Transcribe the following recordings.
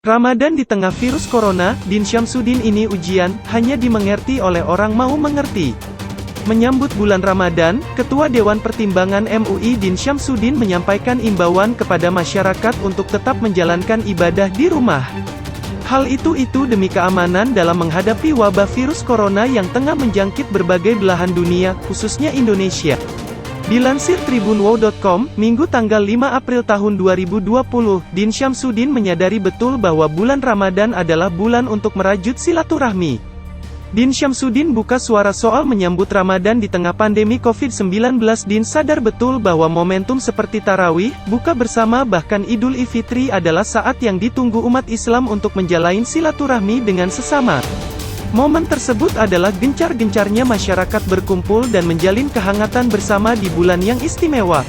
Ramadan di tengah virus corona, Din Syamsuddin ini ujian, hanya dimengerti oleh orang mau mengerti. Menyambut bulan Ramadan, Ketua Dewan Pertimbangan MUI Din Syamsuddin menyampaikan imbauan kepada masyarakat untuk tetap menjalankan ibadah di rumah. Hal itu demi keamanan dalam menghadapi wabah virus corona yang tengah menjangkit berbagai belahan dunia, khususnya Indonesia. Dilansir tribunwow.com, Minggu tanggal 5 April tahun 2020, Din Syamsuddin menyadari betul bahwa bulan Ramadan adalah bulan untuk merajut silaturahmi. Din Syamsuddin buka suara soal menyambut Ramadan di tengah pandemi COVID-19. Din sadar betul bahwa momentum seperti tarawih, buka bersama bahkan Idul Fitri adalah saat yang ditunggu umat Islam untuk menjalin silaturahmi dengan sesama. Momen tersebut adalah gencar-gencarnya masyarakat berkumpul dan menjalin kehangatan bersama di bulan yang istimewa.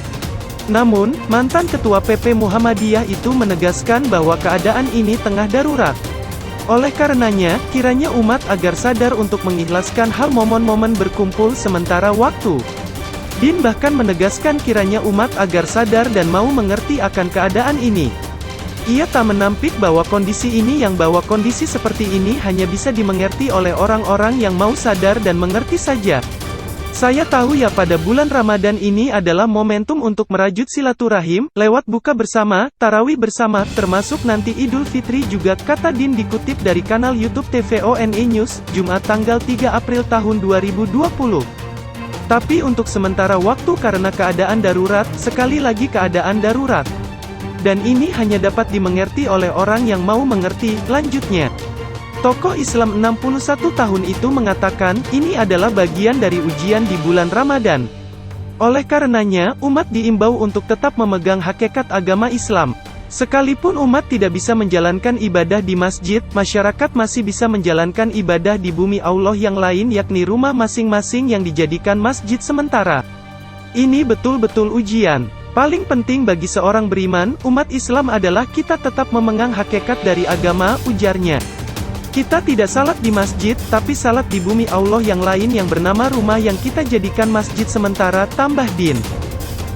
Namun, mantan Ketua PP Muhammadiyah itu menegaskan bahwa keadaan ini tengah darurat. Oleh karenanya, kiranya umat agar sadar untuk mengikhlaskan hal momen-momen berkumpul sementara waktu. Din bahkan menegaskan kiranya umat agar sadar dan mau mengerti akan keadaan ini. Ia tak menampik bahwa kondisi seperti ini hanya bisa dimengerti oleh orang-orang yang mau sadar dan mengerti saja. Saya tahu ya pada bulan Ramadan ini adalah momentum untuk merajut silaturahim, lewat buka bersama, tarawih bersama, termasuk nanti Idul Fitri juga, kata Din dikutip dari kanal YouTube TVONE News, Jumat tanggal 3 April tahun 2020. Tapi untuk sementara waktu karena keadaan darurat, sekali lagi keadaan darurat. Dan ini hanya dapat dimengerti oleh orang yang mau mengerti, lanjutnya. Tokoh Islam 61 tahun itu mengatakan, ini adalah bagian dari ujian di bulan Ramadan. Oleh karenanya, umat diimbau untuk tetap memegang hakikat agama Islam. Sekalipun umat tidak bisa menjalankan ibadah di masjid, masyarakat masih bisa menjalankan ibadah di bumi Allah yang lain, yakni rumah masing-masing yang dijadikan masjid sementara. Ini betul-betul ujian. Paling penting bagi seorang beriman, umat Islam adalah kita tetap memegang hakikat dari agama, ujarnya. Kita tidak salat di masjid, tapi salat di bumi Allah yang lain yang bernama rumah yang kita jadikan masjid sementara, tambah Din.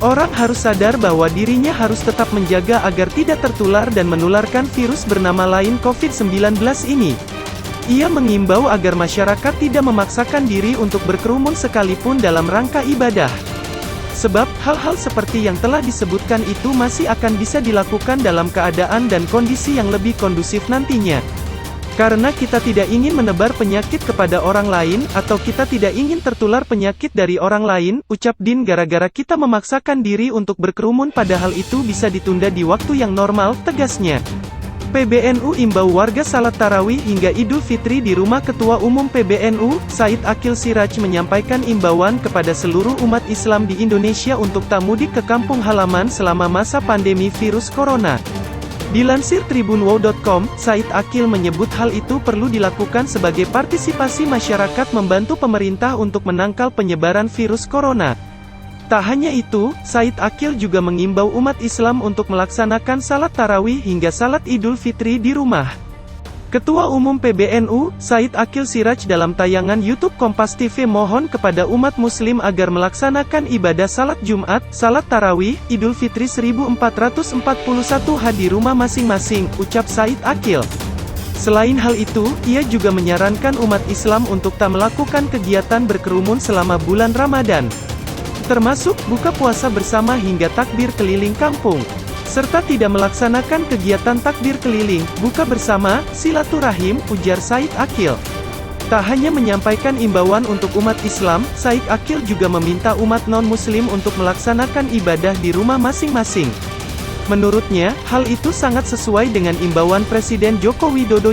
Orang harus sadar bahwa dirinya harus tetap menjaga agar tidak tertular dan menularkan virus bernama lain COVID-19 ini. Ia mengimbau agar masyarakat tidak memaksakan diri untuk berkerumun sekalipun dalam rangka ibadah. Sebab, hal-hal seperti yang telah disebutkan itu masih akan bisa dilakukan dalam keadaan dan kondisi yang lebih kondusif nantinya. Karena kita tidak ingin menebar penyakit kepada orang lain, atau kita tidak ingin tertular penyakit dari orang lain, ucap Din, gara-gara kita memaksakan diri untuk berkerumun padahal itu bisa ditunda di waktu yang normal, tegasnya. PBNU imbau warga salat tarawih hingga Idul Fitri di rumah. Ketua Umum PBNU, Said Akil Siraj menyampaikan imbauan kepada seluruh umat Islam di Indonesia untuk tak mudik ke kampung halaman selama masa pandemi virus corona. Dilansir tribunwow.com, Said Akil menyebut hal itu perlu dilakukan sebagai partisipasi masyarakat membantu pemerintah untuk menangkal penyebaran virus corona. Tak hanya itu, Said Akil juga mengimbau umat Islam untuk melaksanakan salat tarawih hingga salat Idul Fitri di rumah. Ketua Umum PBNU, Said Akil Siraj dalam tayangan YouTube Kompas TV mohon kepada umat Muslim agar melaksanakan ibadah salat Jumat, salat tarawih, Idul Fitri 1441 di rumah masing-masing, ucap Said Akil. Selain hal itu, ia juga menyarankan umat Islam untuk tak melakukan kegiatan berkerumun selama bulan Ramadan. Termasuk, buka puasa bersama hingga takbir keliling kampung. Serta tidak melaksanakan kegiatan takbir keliling, buka bersama, silaturahim, ujar Said Akil. Tak hanya menyampaikan imbauan untuk umat Islam, Said Akil juga meminta umat non-muslim untuk melaksanakan ibadah di rumah masing-masing. Menurutnya, hal itu sangat sesuai dengan imbauan Presiden Joko Widodo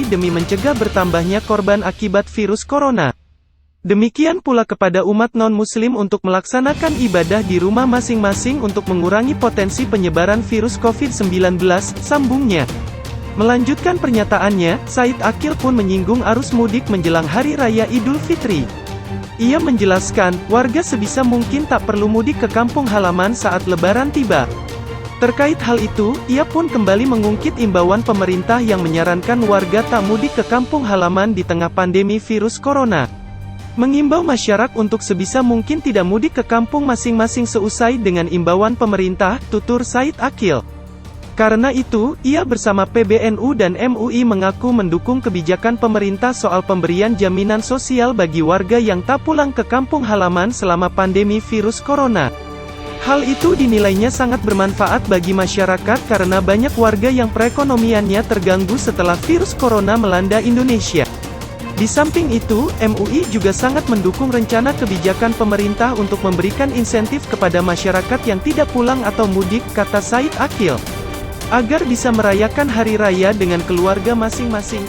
demi mencegah bertambahnya korban akibat virus corona. Demikian pula kepada umat non-muslim untuk melaksanakan ibadah di rumah masing-masing untuk mengurangi potensi penyebaran virus COVID-19, sambungnya. Melanjutkan pernyataannya, Said Akil pun menyinggung arus mudik menjelang Hari Raya Idul Fitri. Ia menjelaskan, warga sebisa mungkin tak perlu mudik ke kampung halaman saat Lebaran tiba. Terkait hal itu, ia pun kembali mengungkit imbauan pemerintah yang menyarankan warga tak mudik ke kampung halaman di tengah pandemi virus corona. Mengimbau masyarakat untuk sebisa mungkin tidak mudik ke kampung masing-masing seusai dengan imbauan pemerintah, tutur Said Akil. Karena itu, ia bersama PBNU dan MUI mengaku mendukung kebijakan pemerintah soal pemberian jaminan sosial bagi warga yang tak pulang ke kampung halaman selama pandemi virus corona. Hal itu dinilainya sangat bermanfaat bagi masyarakat karena banyak warga yang perekonomiannya terganggu setelah virus corona melanda Indonesia. Di samping itu, MUI juga sangat mendukung rencana kebijakan pemerintah untuk memberikan insentif kepada masyarakat yang tidak pulang atau mudik, kata Said Akil, agar bisa merayakan hari raya dengan keluarga masing-masing.